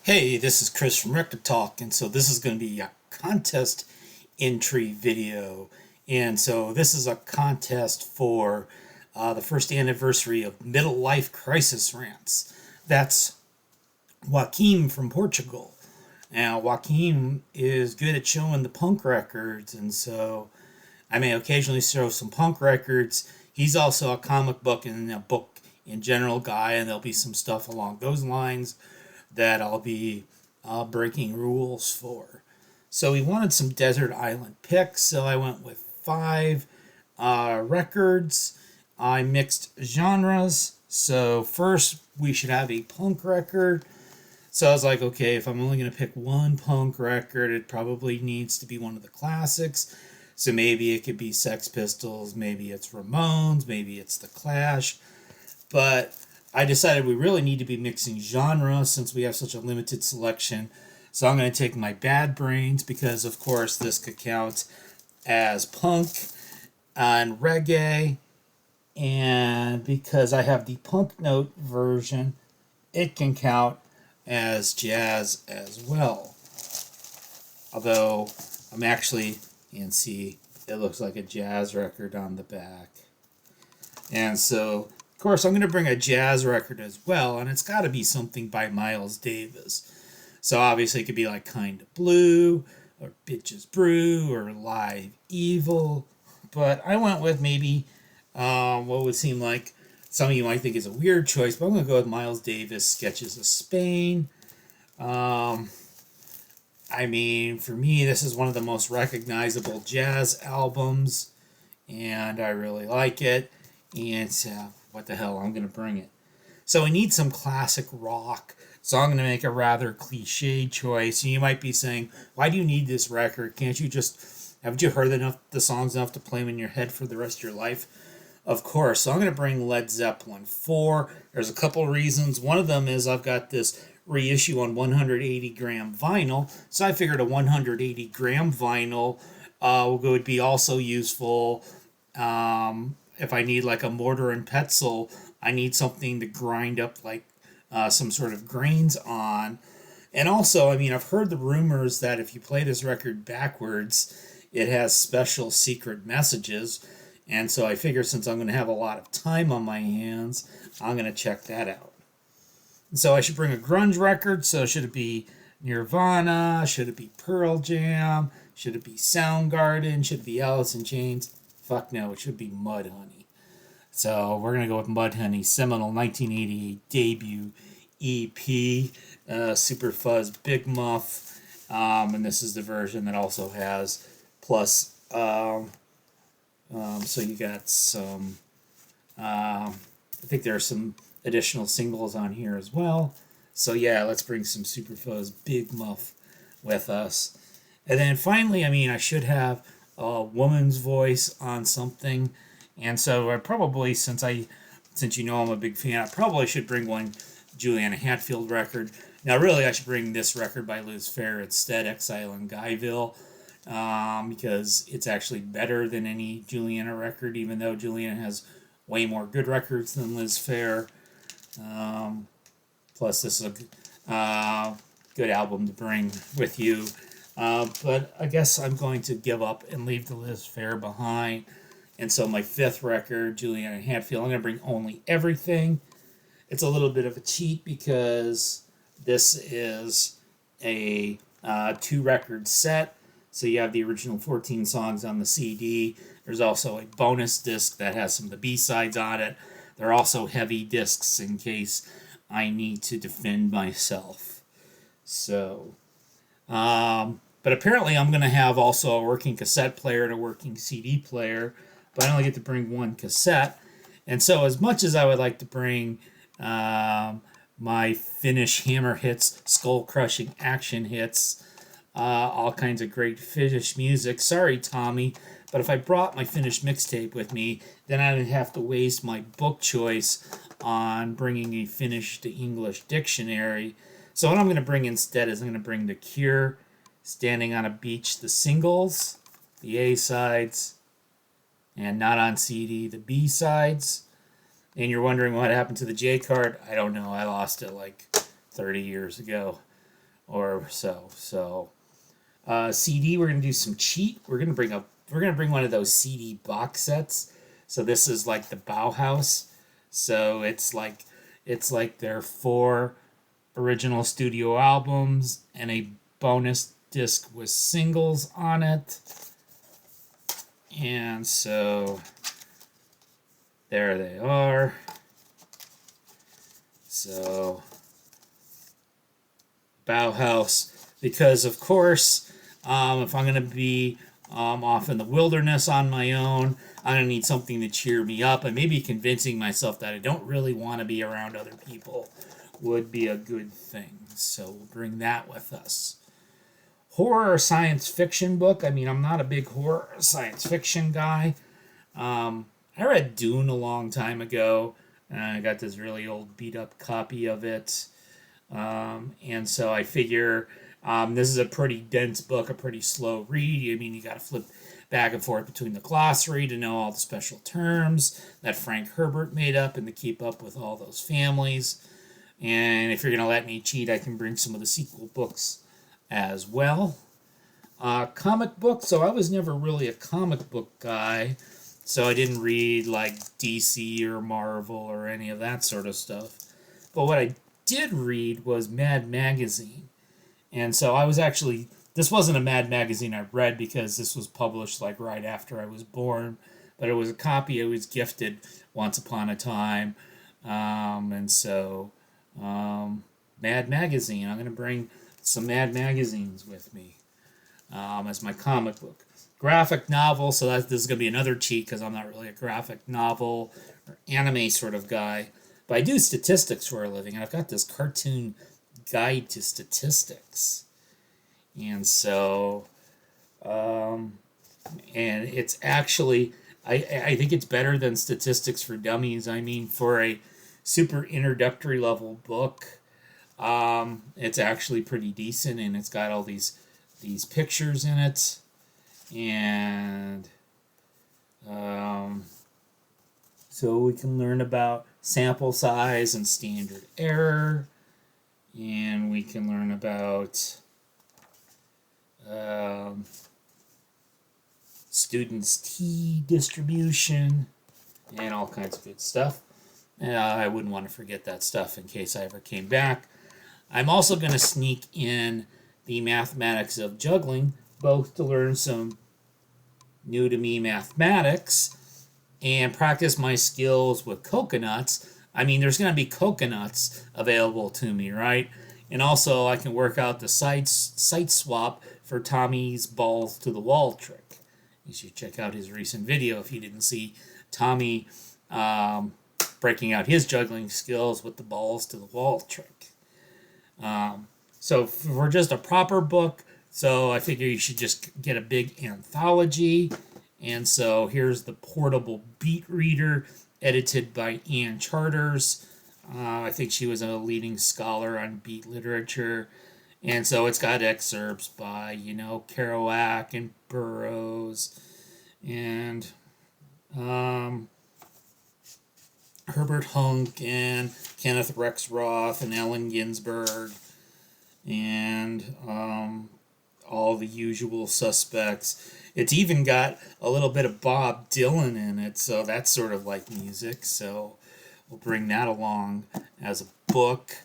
Hey, this is Chris from Rekkid Talk, and so this is going to be a contest entry video. And so this is a contest for the first anniversary of MiddleLifeCrisisRants. That's Joaquim from Portugal. Now, Joaquim is good at showing the punk records, and so I may occasionally show some punk records. He's also a comic book and a book in general guy, and there'll be some stuff along those lines that I'll be breaking rules for. So we wanted some desert island picks, so I went with five records. I mixed genres. So first we should have a punk record. So I was like, okay, if I'm only going to pick one punk record, it probably needs to be one of the classics. So maybe it could be Sex Pistols, maybe it's Ramones, maybe it's The Clash. But I decided we really need to be mixing genre since we have such a limited selection. So I'm going to take my Bad Brains because, of course, this could count as punk and reggae. And because I have the punk note version, it can count as jazz as well. Although I'm actually, and see, it looks like a jazz record on the back. And so, of course, I'm going to bring a jazz record as well, and it's got to be something by Miles Davis. So obviously it could be like Kinda Blue, or Bitches Brew, or Live Evil. But I went with maybe what would seem like some of you might think is a weird choice, but I'm going to go with Miles Davis, Sketches of Spain. I mean, for me, this is one of the most recognizable jazz albums, and I really like it. And what the hell, I'm going to bring it. So we need some classic rock. So I'm going to make a rather cliche choice. And you might be saying, why do you need this record? Can't you just, haven't you heard the songs enough to play them in your head for the rest of your life? Of course. So I'm going to bring Led Zeppelin 4. There's a couple reasons. One of them is I've got this reissue on 180 gram vinyl. So I figured a 180 gram vinyl would be also useful. If I need like a mortar and pestle, I need something to grind up like some sort of grains on. And also, I mean, I've heard the rumors that if you play this record backwards, it has special secret messages. And so I figure since I'm going to have a lot of time on my hands, I'm going to check that out. So I should bring a grunge record. So should it be Nirvana? Should it be Pearl Jam? Should it be Soundgarden? Should it be Alice in Chains? Fuck no, it should be Mudhoney. So we're going to go with Mudhoney's seminal 1988 debut EP, Super Fuzz Big Muff. And this is the version that also has plus, so you got some, I think there are some additional singles on here as well. So yeah, let's bring some Super Fuzz Big Muff with us. And then finally, I mean, I should have a woman's voice on something. And so I probably, since you know I'm a big fan, I probably should bring one Juliana Hatfield record. Now, really, I should bring this record by Liz Phair instead, Exile in Guyville, because it's actually better than any Juliana record, even though Juliana has way more good records than Liz Phair. Plus, this is a good album to bring with you. But I guess I'm going to give up and leave the Liz Phair behind. And so my fifth record, Juliana Hatfield, I'm going to bring Only Everything. It's a little bit of a cheat because this is a two-record set. So you have the original 14 songs on the CD. There's also a bonus disc that has some of the B-sides on it. There are also heavy discs in case I need to defend myself. So, but apparently I'm going to have also a working cassette player and a working CD player, but I only get to bring one cassette. And so as much as I would like to bring my Finnish hammer hits, skull-crushing action hits, all kinds of great Finnish music, sorry, Tommy, but if I brought my Finnish mixtape with me, then I would have to waste my book choice on bringing a Finnish to English dictionary. So what I'm going to bring instead is I'm going to bring The Cure, Standing on a Beach, the singles, the A-sides, and not on CD, the B-sides. And you're wondering what happened to the J card? I don't know. I lost it like 30 years ago. or so. So CD, we're gonna do some cheat. We're gonna bring one of those CD box sets. So this is like the Bauhaus. So it's like their 4 original studio albums and a bonus disc with singles on it. And so there they are. So Bauhaus, because of course, if I'm going to be off in the wilderness on my own, I'm going to need something to cheer me up, and maybe convincing myself that I don't really want to be around other people would be a good thing. So we'll bring that with us. Horror or science fiction book. I mean, I'm not a big horror or science fiction guy. I read Dune a long time ago, and I got this really old beat up copy of it. And so I figure this is a pretty dense book, a pretty slow read. I mean, you got to flip back and forth between the glossary to know all the special terms that Frank Herbert made up and to keep up with all those families. And if you're going to let me cheat, I can bring some of the sequel books as well. Comic book. So I was never really a comic book guy. So I didn't read like DC or Marvel or any of that sort of stuff. But what I did read was Mad Magazine. And so I was actually, this wasn't a Mad Magazine I read because this was published like right after I was born. But it was a copy I was gifted once upon a time. And so Mad Magazine. I'm going to bring some Mad Magazines with me as my comic book. Graphic novel, so this is going to be another cheat because I'm not really a graphic novel or anime sort of guy. But I do statistics for a living, and I've got this cartoon guide to statistics. And so, and it's actually, I think it's better than Statistics for Dummies. I mean, for a super introductory level book, it's actually pretty decent, and it's got all these pictures in it, and so we can learn about sample size and standard error, and we can learn about students' T distribution, and all kinds of good stuff. I wouldn't want to forget that stuff in case I ever came back. I'm also going to sneak in the mathematics of juggling, both to learn some new to me mathematics and practice my skills with coconuts. I mean, there's going to be coconuts available to me, right? And also, I can work out the site swap for Tommy's balls to the wall trick. You should check out his recent video if you didn't see Tommy breaking out his juggling skills with the balls to the wall trick. So for just a proper book, so I figure you should just get a big anthology. And so here's the Portable Beat Reader, edited by Ann Charters. I think she was a leading scholar on beat literature. And so it's got excerpts by, Kerouac and Burroughs and Herbert Hunk and Kenneth Rexroth and Allen Ginsberg and all the usual suspects. It's even got a little bit of Bob Dylan in it, so that's sort of like music. So we'll bring that along as a book.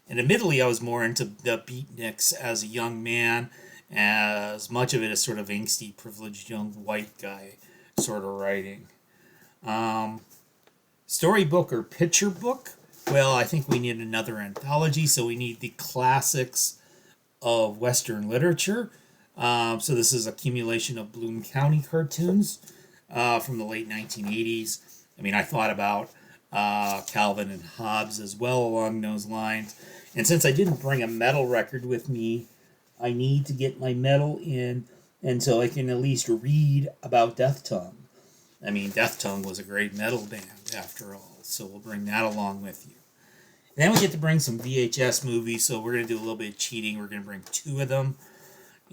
And admittedly, I was more into the beatniks as a young man, as much of it is sort of angsty, privileged young white guy sort of writing. Storybook or picture book? Well, I think we need another anthology, so we need the classics of Western literature. So this is accumulation of Bloom County cartoons from the late 1980s. I mean, I thought about Calvin and Hobbes as well along those lines. And since I didn't bring a metal record with me, I need to get my metal in, and so I can at least read about Death Tongue. I mean, Death Tongue was a great metal band after all, so we'll bring that along with you. And then we get to bring some VHS movies, so we're going to do a little bit of cheating. We're going to bring 2 of them.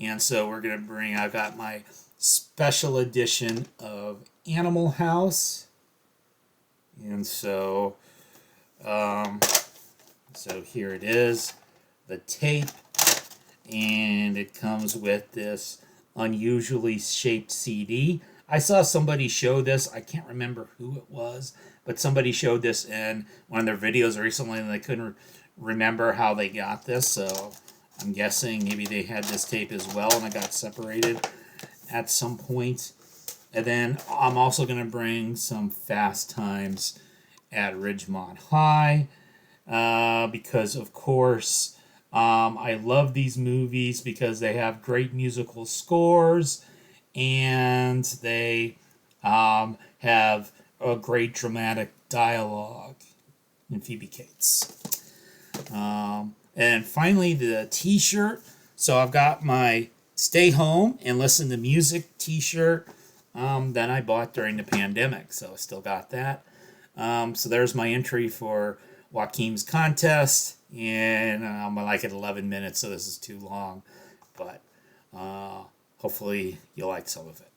And so we're going to bring, I've got my special edition of Animal House. And so, so here it is, the tape. and it comes with this unusually shaped CD. I saw somebody show this. I can't remember who it was, but somebody showed this in one of their videos recently, and they couldn't remember how they got this. So I'm guessing maybe they had this tape as well, and it got separated at some point. And then I'm also going to bring some Fast Times at Ridgemont High, because, of course, I love these movies because they have great musical scores, and they have a great dramatic dialogue in Phoebe Cates. And finally, the t-shirt. So I've got my Stay Home and Listen to Music t-shirt that I bought during the pandemic. So I still got that. So there's my entry for Joaquim's contest. And I'm like at 11 minutes, so this is too long. But hopefully you like some of it.